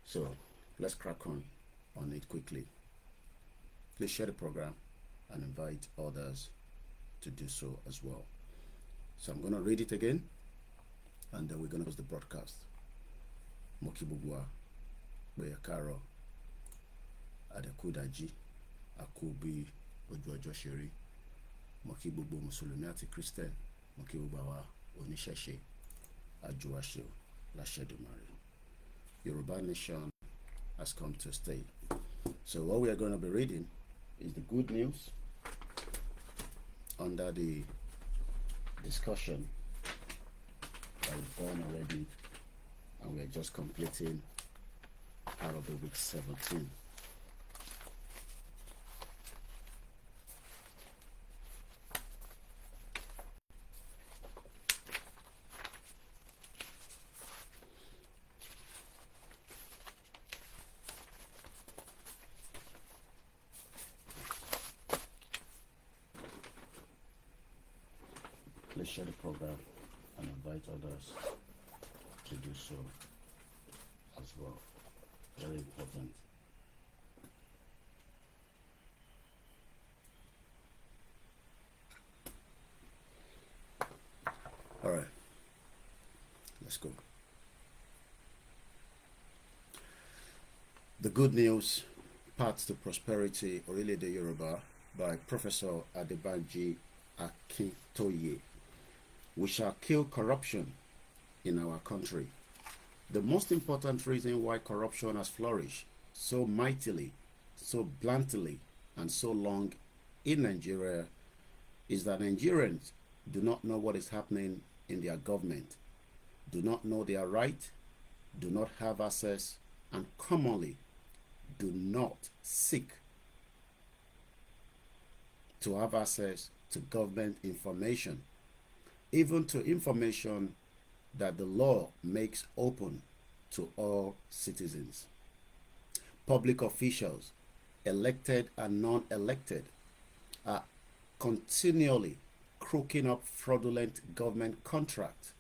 So let's crack on it quickly. Please share the program and invite others to do so as well. So I'm going to read it again, and then we're going to close the broadcast. Mokibugwa, Beyakaro, Adekudaji, Akubi, Ojojo Sheri, Mokibubu Musulumi àti Christian, Mokibubawa Oníṣẹ̀ṣe, Ajuwashe, Lashedumare. Yoruba nation has come to stay. So what we are going to be reading is the good news under the discussion that we've done already, and we're just completing out of the week 17. Please share the program and invite others to do so as well. Very important. All right, let's go. The Good News, Paths to Prosperity, Orílẹ̀-èdè Yoruba, by Professor Adebanji Akintoye. We shall kill corruption in our country. The most important reason why corruption has flourished so mightily, so bluntly, and so long in Nigeria is that Nigerians do not know what is happening in their government, do not know their right, do not have access, and commonly do not seek to have access to government information, even to information that the law makes open to all citizens. Public officials, elected and non-elected, are continually crooking up fraudulent government contracts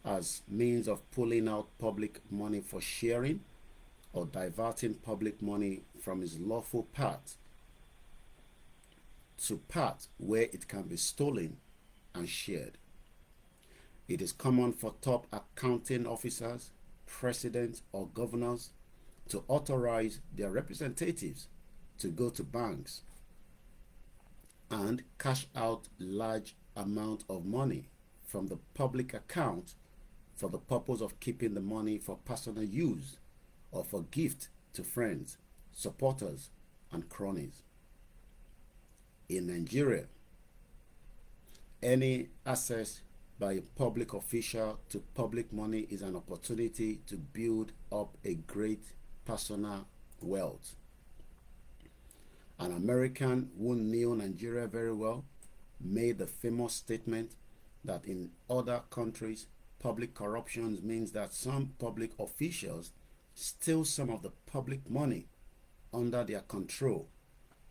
as means of pulling out public money for sharing or diverting public money from its lawful part to part where it can be stolen and shared. It is common for top accounting officers, presidents, or governors to authorize their representatives to go to banks and cash out large amounts of money from the public account for the purpose of keeping the money for personal use or for gift to friends, supporters, and cronies. In Nigeria, any access by a public official to public money is an opportunity to build up a great personal wealth. An American who knew Nigeria very well made the famous statement that in other countries, public corruption means that some public officials steal some of the public money under their control,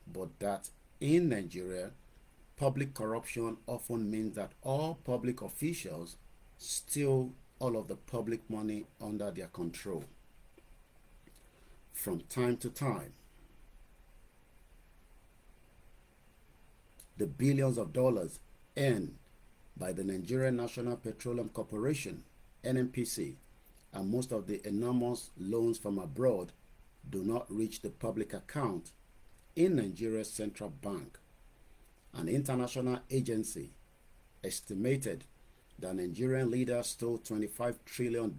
but that in Nigeria, public corruption often means that all public officials steal all of the public money under their control. From time to time, the billions of dollars earned by the Nigerian National Petroleum Corporation, NNPC, and most of the enormous loans from abroad do not reach the public account in Nigeria's central bank. An international agency estimated that Nigerian leaders stole $25 trillion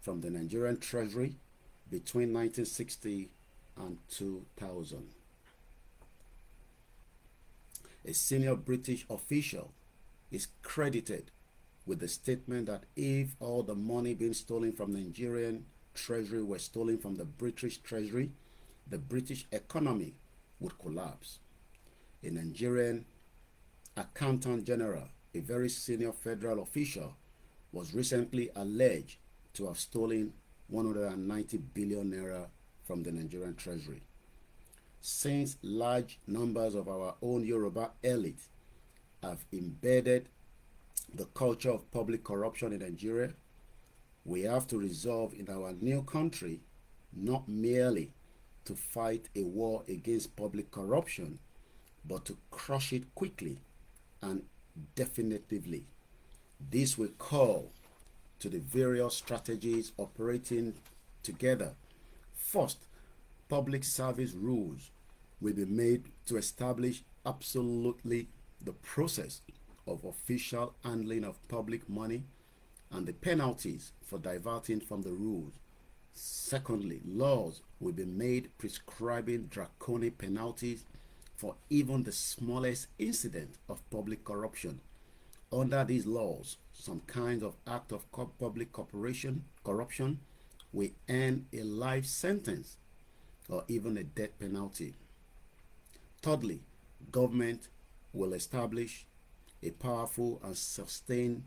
from the Nigerian treasury between 1960 and 2000. A senior British official is credited with the statement that if all the money being stolen from the Nigerian treasury were stolen from the British treasury, the British economy would collapse. A Nigerian accountant general, a very senior federal official, was recently alleged to have stolen 190 billion naira from the Nigerian treasury. Since large numbers of our own Yoruba elite have embedded the culture of public corruption in Nigeria, we have to resolve in our new country not merely to fight a war against public corruption, but to crush it quickly and definitively. This will call to the various strategies operating together. First, public service rules will be made to establish absolutely the process of official handling of public money and the penalties for diverting from the rules. Secondly, laws will be made prescribing draconic penalties for even the smallest incident of public corruption. Under these laws, some kinds of act of public corruption will earn a life sentence or even a death penalty. Thirdly, government will establish a powerful and sustained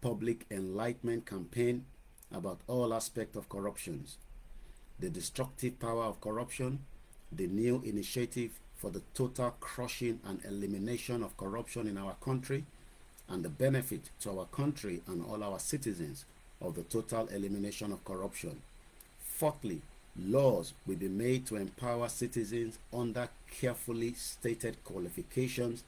public enlightenment campaign about all aspects of corruptions, the destructive power of corruption, the new initiative for the total crushing and elimination of corruption in our country, and the benefit to our country and all our citizens of the total elimination of corruption. Fourthly, laws will be made to empower citizens under carefully stated qualifications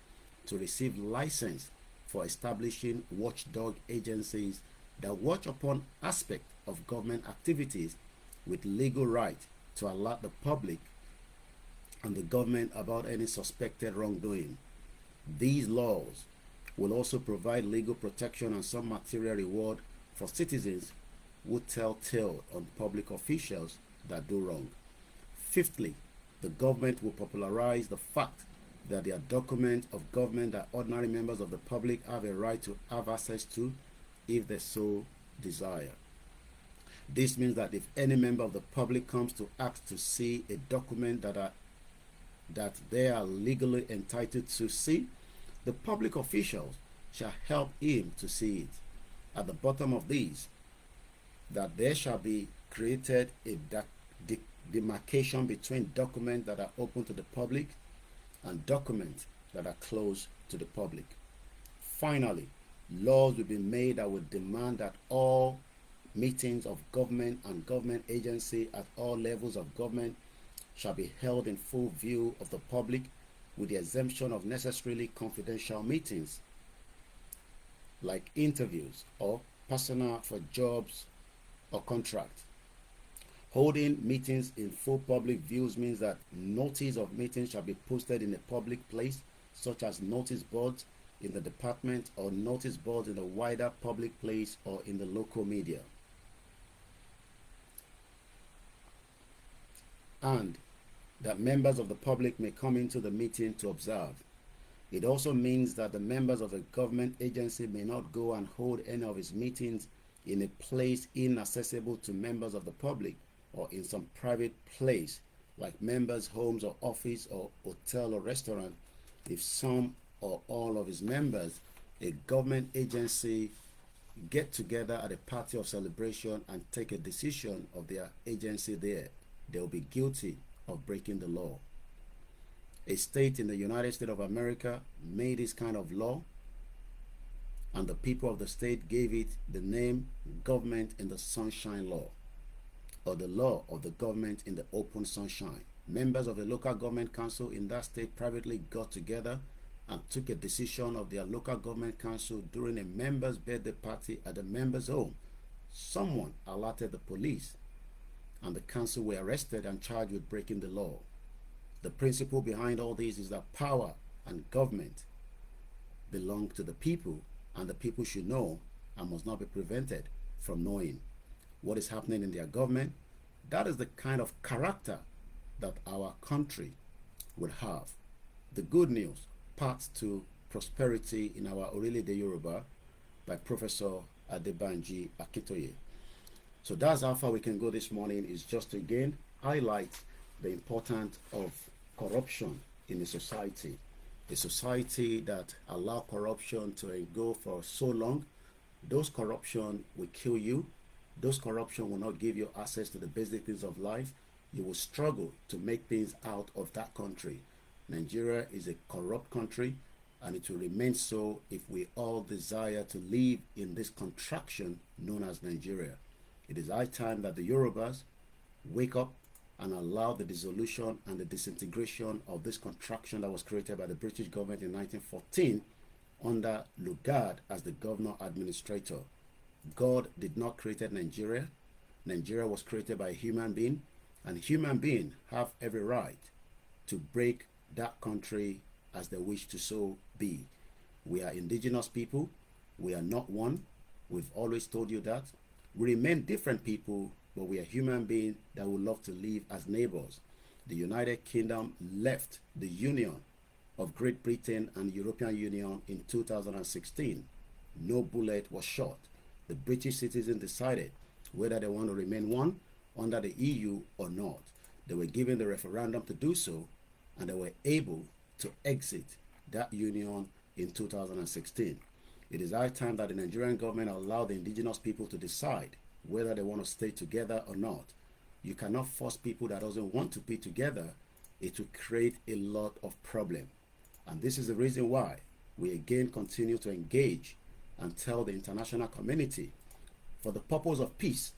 to receive license for establishing watchdog agencies that watch upon aspects of government activities with legal right to alert the public and the government about any suspected wrongdoing. These laws will also provide legal protection and some material reward for citizens who tell tale on public officials that do wrong. Fifthly, the government will popularize the fact that there are documents of government that ordinary members of the public have a right to have access to if they so desire. This means that if any member of the public comes to ask to see a document that they are legally entitled to see, the public officials shall help him to see it. At the bottom of these, that there shall be created a demarcation between documents that are open to the public and documents that are closed to the public. Finally, laws will be made that will demand that all meetings of government and government agency at all levels of government shall be held in full view of the public, with the exemption of necessarily confidential meetings like interviews or personal for jobs or contracts. Holding meetings in full public views means that notice of meetings shall be posted in a public place, such as notice boards in the department or notice boards in a wider public place or in the local media. And that members of the public may come into the meeting to observe. It also means that the members of a government agency may not go and hold any of its meetings in a place inaccessible to members of the public or in some private place like members' homes or office or hotel or restaurant if some or all of its members, a government agency, get together at a party of celebration and take a decision of their agency there. They will be guilty of breaking the law. A state in the United States of America made this kind of law, and the people of the state gave it the name Government in the Sunshine Law, or the law of the government in the open sunshine. Members of the local government council in that state privately got together and took a decision of their local government council during a member's birthday party at the member's home. Someone alerted the police, and the council were arrested and charged with breaking the law. The principle behind all this is that power and government belong to the people, and the people should know and must not be prevented from knowing what is happening in their government. That is the kind of character that our country would have. The good news, part 2, Prosperity in our Orílẹ̀-èdè Yoruba by Professor Adebanji Akintoye. So that's how far we can go this morning, is just to again highlight the importance of corruption in a society that allow corruption to go for so long. Those corruption will kill you. Those corruption will not give you access to the basic things of life. You will struggle to make things out of that country. Nigeria is a corrupt country, and it will remain so if we all desire to live in this contraction known as Nigeria. It is high time that the Yorubas, wake up and allow the dissolution and the disintegration of this contraction that was created by the British government in 1914 under Lugard as the governor administrator. God did not create Nigeria. Nigeria was created by a human being, and human beings have every right to break that country as they wish to so be. We are indigenous people. We are not one. We've always told you that. We remain different people, but we are human beings that would love to live as neighbors. The United Kingdom left the Union of Great Britain and European Union in 2016. No bullet was shot. The British citizens decided whether they want to remain one under the EU or not. They were given the referendum to do so, and they were able to exit that union in 2016. It is high time that the Nigerian government allow the indigenous people to decide whether they want to stay together or not. You cannot force people that doesn't want to be together. It will create a lot of problem. And this is the reason why we again continue to engage and tell the international community, for the purpose of peace,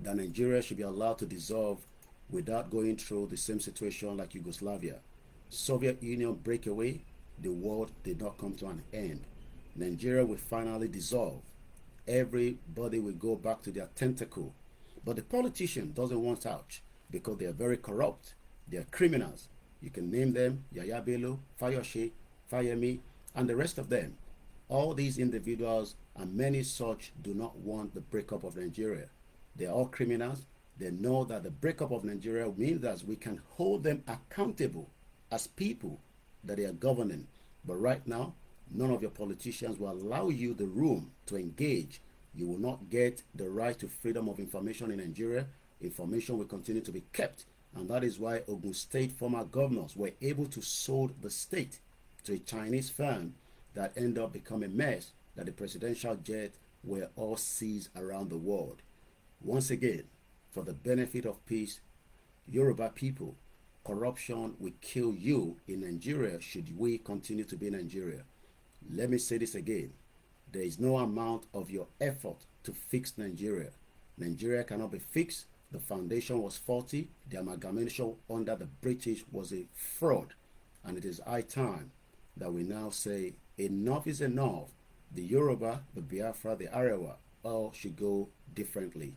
that Nigeria should be allowed to dissolve without going through the same situation like Yugoslavia. Soviet Union breakaway, the world did not come to an end. Nigeria will finally dissolve. Everybody will go back to their tentacle. But the politician doesn't want out because they are very corrupt. They are criminals. You can name them: Yaya Bello, Fayoshe, Fayemi, and the rest of them. All these individuals and many such do not want the breakup of Nigeria. They are all criminals. They know that the breakup of Nigeria means that we can hold them accountable as people that they are governing. But right now, none of your politicians will allow you the room to engage. You will not get the right to freedom of information in Nigeria. Information will continue to be kept. And that is why Ogun State former governors were able to sold the state to a Chinese firm that ended up becoming a mess, that the presidential jet were all seized around the world. Once again, for the benefit of peace, Yoruba people, corruption will kill you in Nigeria should we continue to be in Nigeria. Let me say this again. There is no amount of your effort to fix Nigeria. Nigeria cannot be fixed. The foundation was faulty. The amalgamation under the British was a fraud. And it is high time that we now say enough is enough. The Yoruba, the Biafra, the Arewa all should go differently.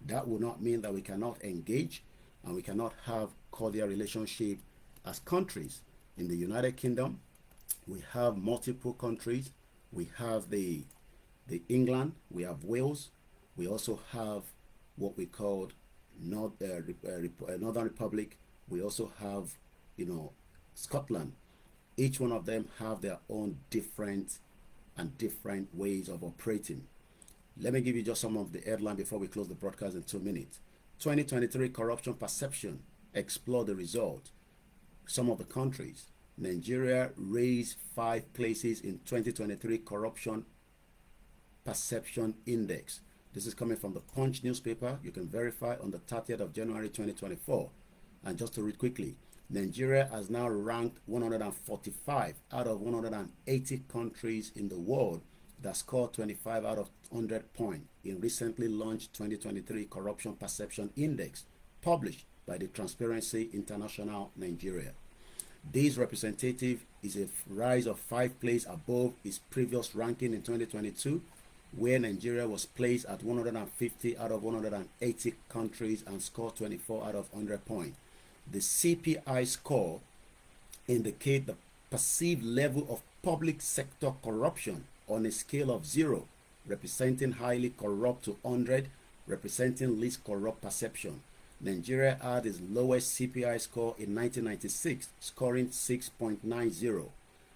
That will not mean that we cannot engage and we cannot have cordial relationship as countries. In the United Kingdom, we have multiple countries. We have the England, we have Wales, we also have what we call Northern Republic. We also have, Scotland. Each one of them have their own different ways of operating. Let me give you just some of the headline before we close the broadcast in 2 minutes. 2023 corruption perception, explore the result. Some of the countries. Nigeria raised 5 places in 2023 corruption perception index. This is coming from the Punch newspaper. You can verify on the 30th of January 2024. And just to read quickly, Nigeria has now ranked 145 out of 180 countries in the world that scored 25 out of 100 points in recently launched 2023 Corruption Perception Index, published by the Transparency International Nigeria. This representative is a rise of 5 places above its previous ranking in 2022, where Nigeria was placed at 150 out of 180 countries and scored 24 out of 100 points. The CPI score indicates the perceived level of public sector corruption on a scale of 0, representing highly corrupt, to 100, representing least corrupt perception. Nigeria had its lowest CPI score in 1996, scoring 6.90,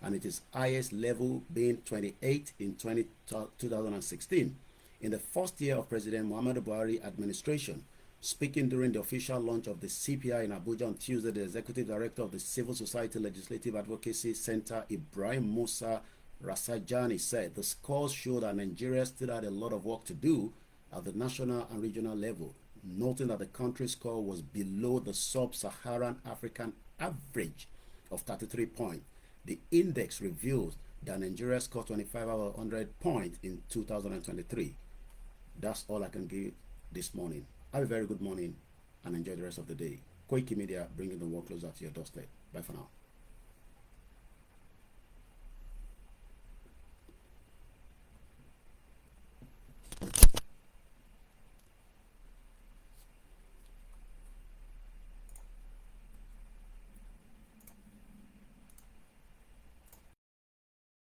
and its highest level being 28 in 2016. In the first year of President Muhammadu Buhari administration, speaking during the official launch of the CPI in Abuja on Tuesday, the Executive Director of the Civil Society Legislative Advocacy Center, Ibrahim Musa Rasajani, said the scores show that Nigeria still had a lot of work to do at the national and regional level, noting that the country's score was below the sub-Saharan African average of 33 points. The index reveals that Nigeria scored 25 out of 100 points in 2023. That's all I can give this morning. Have a very good morning. and enjoy the rest of the day. Koikimedia, bringing the world closer to your doorstep. Bye for now.